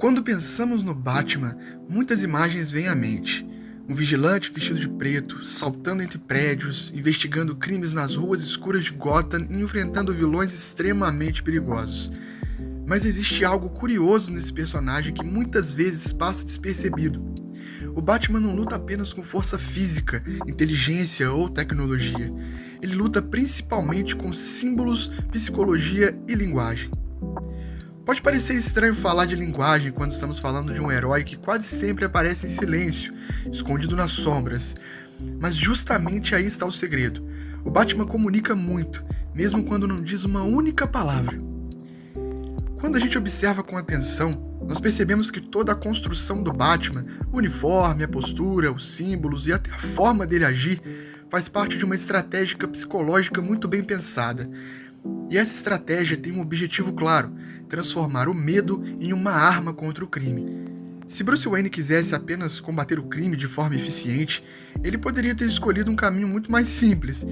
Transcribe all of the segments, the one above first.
Quando pensamos no Batman, muitas imagens vêm à mente. Um vigilante vestido de preto, saltando entre prédios, investigando crimes nas ruas escuras de Gotham e enfrentando vilões extremamente perigosos. Mas existe algo curioso nesse personagem que muitas vezes passa despercebido. O Batman não luta apenas com força física, inteligência ou tecnologia. Ele luta principalmente com símbolos, psicologia e linguagem. Pode parecer estranho falar de linguagem quando estamos falando de um herói que quase sempre aparece em silêncio, escondido nas sombras. Mas justamente aí está o segredo. O Batman comunica muito, mesmo quando não diz uma única palavra. Quando a gente observa com atenção, nós percebemos que toda a construção do Batman, o uniforme, a postura, os símbolos e até a forma dele agir, faz parte de uma estratégia psicológica muito bem pensada. E essa estratégia tem um objetivo claro: transformar o medo em uma arma contra o crime. Se Bruce Wayne quisesse apenas combater o crime de forma eficiente, ele poderia ter escolhido um caminho muito mais simples.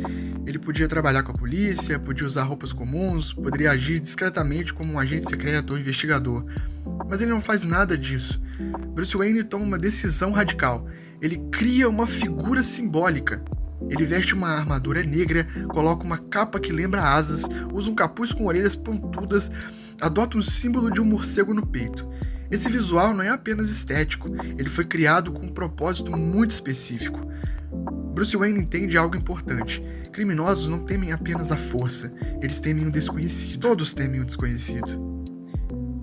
Ele podia trabalhar com a polícia, podia usar roupas comuns, poderia agir discretamente como um agente secreto ou investigador. Mas ele não faz nada disso. Bruce Wayne toma uma decisão radical. Ele cria uma figura simbólica. Ele veste uma armadura negra, coloca uma capa que lembra asas, usa um capuz com orelhas pontudas, adota um símbolo de um morcego no peito. Esse visual não é apenas estético, ele foi criado com um propósito muito específico. Bruce Wayne entende algo importante: criminosos não temem apenas a força, eles temem o desconhecido. Todos temem o desconhecido.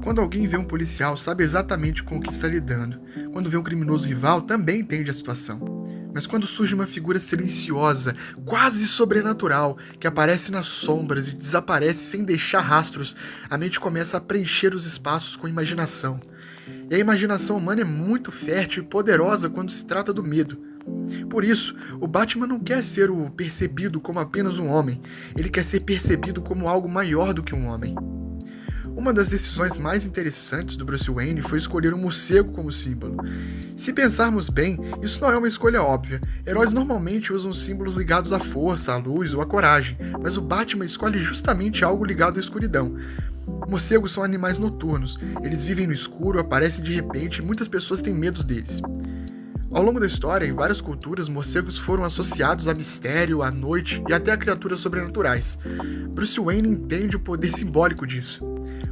Quando alguém vê um policial, sabe exatamente com o que está lidando. Quando vê um criminoso rival, também entende a situação. Mas quando surge uma figura silenciosa, quase sobrenatural, que aparece nas sombras e desaparece sem deixar rastros, a mente começa a preencher os espaços com imaginação. E a imaginação humana é muito fértil e poderosa quando se trata do medo. Por isso, o Batman não quer ser percebido como apenas um homem, ele quer ser percebido como algo maior do que um homem. Uma das decisões mais interessantes do Bruce Wayne foi escolher um morcego como símbolo. Se pensarmos bem, isso não é uma escolha óbvia. Heróis normalmente usam símbolos ligados à força, à luz ou à coragem, mas o Batman escolhe justamente algo ligado à escuridão. Morcegos são animais noturnos, eles vivem no escuro, aparecem de repente e muitas pessoas têm medo deles. Ao longo da história, em várias culturas, morcegos foram associados a mistério, à noite e até a criaturas sobrenaturais. Bruce Wayne entende o poder simbólico disso.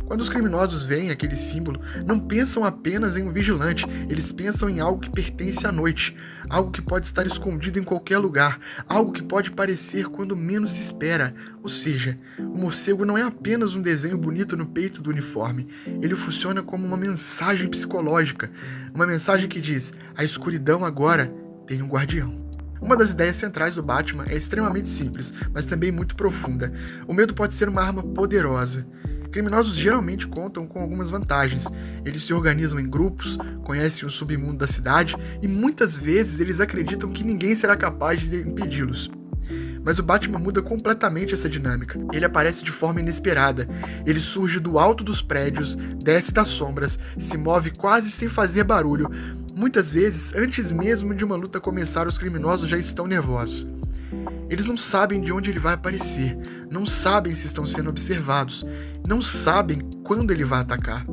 Quando os criminosos veem aquele símbolo, não pensam apenas em um vigilante, eles pensam em algo que pertence à noite, algo que pode estar escondido em qualquer lugar, algo que pode parecer quando menos se espera. Ou seja, o morcego não é apenas um desenho bonito no peito do uniforme, ele funciona como uma mensagem psicológica, uma mensagem que diz: a escuridão agora tem um guardião. Uma das ideias centrais do Batman é extremamente simples, mas também muito profunda. O medo pode ser uma arma poderosa. Criminosos geralmente contam com algumas vantagens. Eles se organizam em grupos, conhecem o submundo da cidade e muitas vezes eles acreditam que ninguém será capaz de impedi-los. Mas o Batman muda completamente essa dinâmica. Ele aparece de forma inesperada. Ele surge do alto dos prédios, desce das sombras, se move quase sem fazer barulho. Muitas vezes, antes mesmo de uma luta começar, os criminosos já estão nervosos. Eles não sabem de onde ele vai aparecer, não sabem se estão sendo observados, não sabem quando ele vai atacar.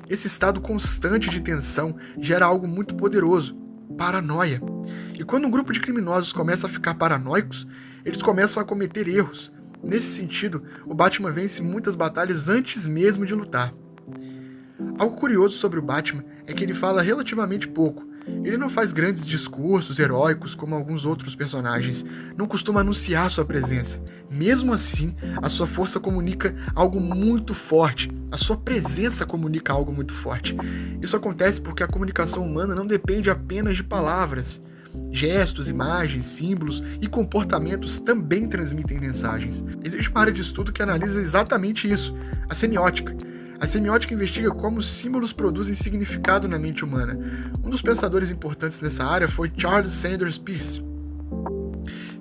Esse estado constante de tensão gera algo muito poderoso: paranoia. E quando um grupo de criminosos começa a ficar paranoicos, eles começam a cometer erros. Nesse sentido, o Batman vence muitas batalhas antes mesmo de lutar. Algo curioso sobre o Batman é que ele fala relativamente pouco. Ele não faz grandes discursos heróicos como alguns outros personagens, não costuma anunciar sua presença. Mesmo assim, a sua força comunica algo muito forte, a sua presença comunica algo muito forte. Isso acontece porque a comunicação humana não depende apenas de palavras. Gestos, imagens, símbolos e comportamentos também transmitem mensagens. Existe uma área de estudo que analisa exatamente isso: a semiótica. A semiótica investiga como os símbolos produzem significado na mente humana. Um dos pensadores importantes nessa área foi Charles Sanders Peirce.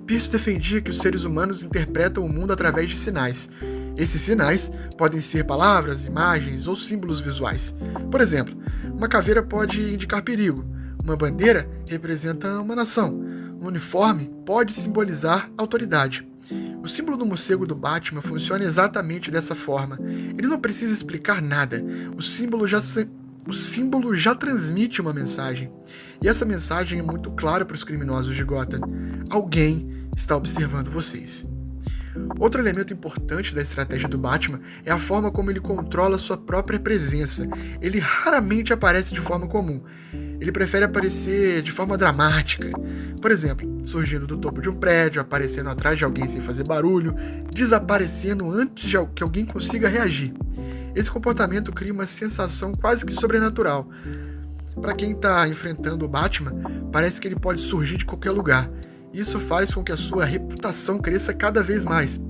Peirce defendia que os seres humanos interpretam o mundo através de sinais. Esses sinais podem ser palavras, imagens ou símbolos visuais. Por exemplo, uma caveira pode indicar perigo, uma bandeira representa uma nação, um uniforme pode simbolizar autoridade. O símbolo do morcego do Batman funciona exatamente dessa forma. Ele não precisa explicar nada. O símbolo já O símbolo já transmite uma mensagem, e essa mensagem é muito clara para os criminosos de Gotham. Alguém está observando vocês. Outro elemento importante da estratégia do Batman é a forma como ele controla sua própria presença. Ele raramente aparece de forma comum. Ele prefere aparecer de forma dramática. Por exemplo, surgindo do topo de um prédio, aparecendo atrás de alguém sem fazer barulho, desaparecendo antes de que alguém consiga reagir. Esse comportamento cria uma sensação quase que sobrenatural. Para quem está enfrentando o Batman, parece que ele pode surgir de qualquer lugar. Isso faz com que a sua reputação cresça cada vez mais.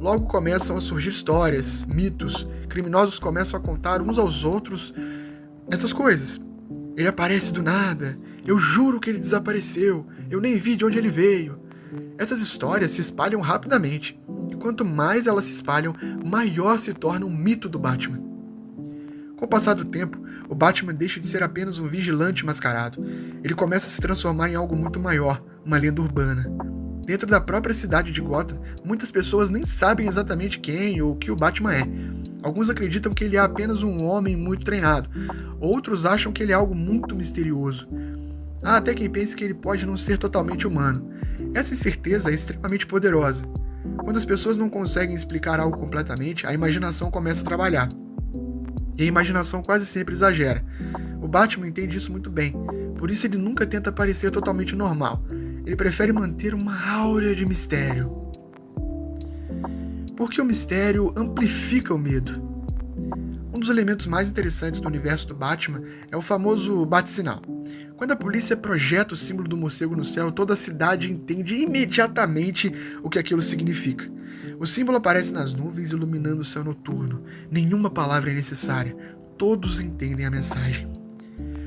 Logo começam a surgir histórias, mitos, criminosos começam a contar uns aos outros essas coisas. Ele aparece do nada, eu juro que ele desapareceu, eu nem vi de onde ele veio. Essas histórias se espalham rapidamente, e quanto mais elas se espalham, maior se torna o mito do Batman. Com o passar do tempo, o Batman deixa de ser apenas um vigilante mascarado. Ele começa a se transformar em algo muito maior, uma lenda urbana. Dentro da própria cidade de Gotham, muitas pessoas nem sabem exatamente quem ou o que o Batman é. Alguns acreditam que ele é apenas um homem muito treinado. Outros acham que ele é algo muito misterioso. Há até quem pense que ele pode não ser totalmente humano. Essa incerteza é extremamente poderosa. Quando as pessoas não conseguem explicar algo completamente, a imaginação começa a trabalhar. E a imaginação quase sempre exagera. O Batman entende isso muito bem, por isso ele nunca tenta parecer totalmente normal. Ele prefere manter uma áurea de mistério. Porque o mistério amplifica o medo. Um dos elementos mais interessantes do universo do Batman é o famoso bate-sinal. Quando a polícia projeta o símbolo do morcego no céu, toda a cidade entende imediatamente o que aquilo significa. O símbolo aparece nas nuvens, iluminando o céu noturno. Nenhuma palavra é necessária. Todos entendem a mensagem.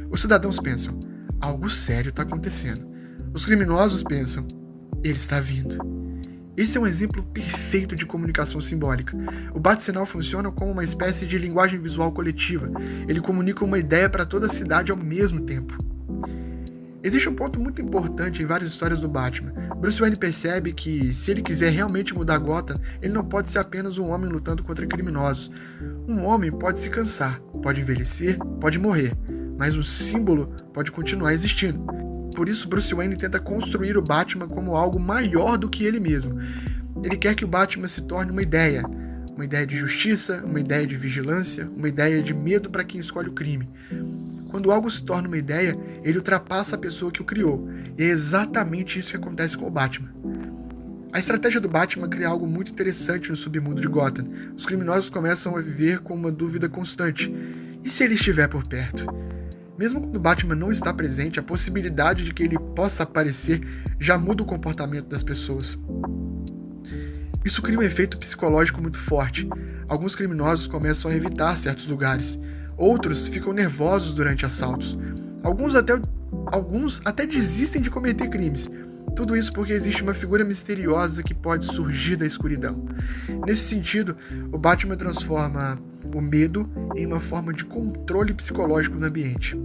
Os cidadãos pensam, algo sério está acontecendo. Os criminosos pensam, ele está vindo. Esse é um exemplo perfeito de comunicação simbólica. O bate-sinal funciona como uma espécie de linguagem visual coletiva. Ele comunica uma ideia para toda a cidade ao mesmo tempo. Existe um ponto muito importante em várias histórias do Batman. Bruce Wayne percebe que, se ele quiser realmente mudar Gotham, ele não pode ser apenas um homem lutando contra criminosos. Um homem pode se cansar, pode envelhecer, pode morrer, mas o símbolo pode continuar existindo. Por isso, Bruce Wayne tenta construir o Batman como algo maior do que ele mesmo. Ele quer que o Batman se torne uma ideia de justiça, uma ideia de vigilância, uma ideia de medo para quem escolhe o crime. Quando algo se torna uma ideia, ele ultrapassa a pessoa que o criou. E é exatamente isso que acontece com o Batman. A estratégia do Batman cria algo muito interessante no submundo de Gotham. Os criminosos começam a viver com uma dúvida constante. E se ele estiver por perto? Mesmo quando o Batman não está presente, a possibilidade de que ele possa aparecer já muda o comportamento das pessoas. Isso cria um efeito psicológico muito forte. Alguns criminosos começam a evitar certos lugares. Outros ficam nervosos durante assaltos. Alguns até desistem de cometer crimes. Tudo isso porque existe uma figura misteriosa que pode surgir da escuridão. Nesse sentido, o Batman transforma o medo em uma forma de controle psicológico do ambiente.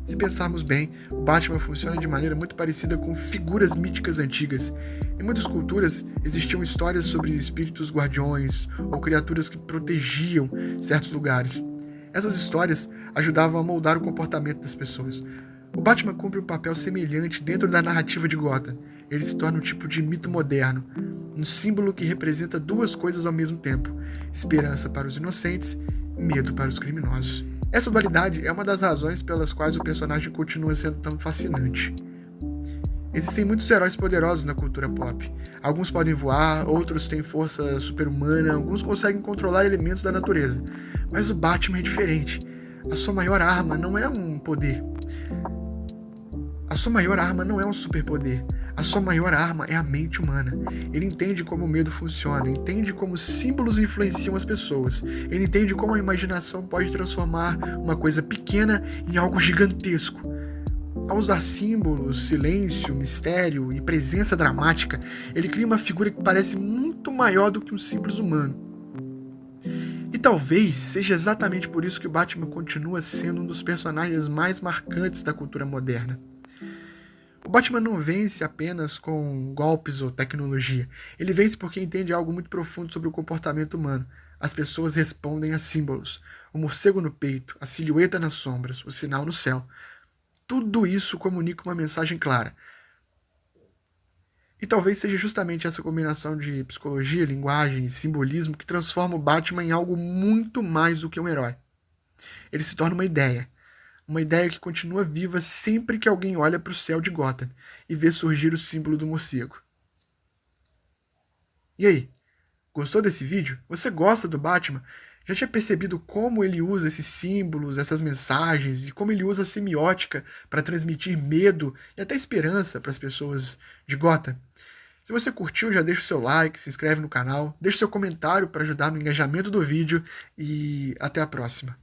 Se pensarmos bem, o Batman funciona de maneira muito parecida com figuras míticas antigas. Em muitas culturas, existiam histórias sobre espíritos guardiões ou criaturas que protegiam certos lugares. Essas histórias ajudavam a moldar o comportamento das pessoas. O Batman cumpre um papel semelhante dentro da narrativa de Gotham. Ele se torna um tipo de mito moderno, um símbolo que representa duas coisas ao mesmo tempo: esperança para os inocentes e medo para os criminosos. Essa dualidade é uma das razões pelas quais o personagem continua sendo tão fascinante. Existem muitos heróis poderosos na cultura pop. Alguns podem voar, outros têm força super-humana, alguns conseguem controlar elementos da natureza. Mas o Batman é diferente. A sua maior arma não é um poder. A sua maior arma não é um superpoder. A sua maior arma é a mente humana. Ele entende como o medo funciona, entende como símbolos influenciam as pessoas. Ele entende como a imaginação pode transformar uma coisa pequena em algo gigantesco. Ao usar símbolos, silêncio, mistério e presença dramática, ele cria uma figura que parece muito maior do que um simples humano. E talvez seja exatamente por isso que o Batman continua sendo um dos personagens mais marcantes da cultura moderna. O Batman não vence apenas com golpes ou tecnologia. Ele vence porque entende algo muito profundo sobre o comportamento humano: as pessoas respondem a símbolos. O morcego no peito, a silhueta nas sombras, o sinal no céu. Tudo isso comunica uma mensagem clara. E talvez seja justamente essa combinação de psicologia, linguagem e simbolismo que transforma o Batman em algo muito mais do que um herói. Ele se torna uma ideia que continua viva sempre que alguém olha para o céu de Gotham e vê surgir o símbolo do morcego. E aí, gostou desse vídeo? Você gosta do Batman? Já tinha percebido como ele usa esses símbolos, essas mensagens e como ele usa a semiótica para transmitir medo e até esperança para as pessoas de Gotham? Se você curtiu, já deixa o seu like, se inscreve no canal, deixa o seu comentário para ajudar no engajamento do vídeo e até a próxima.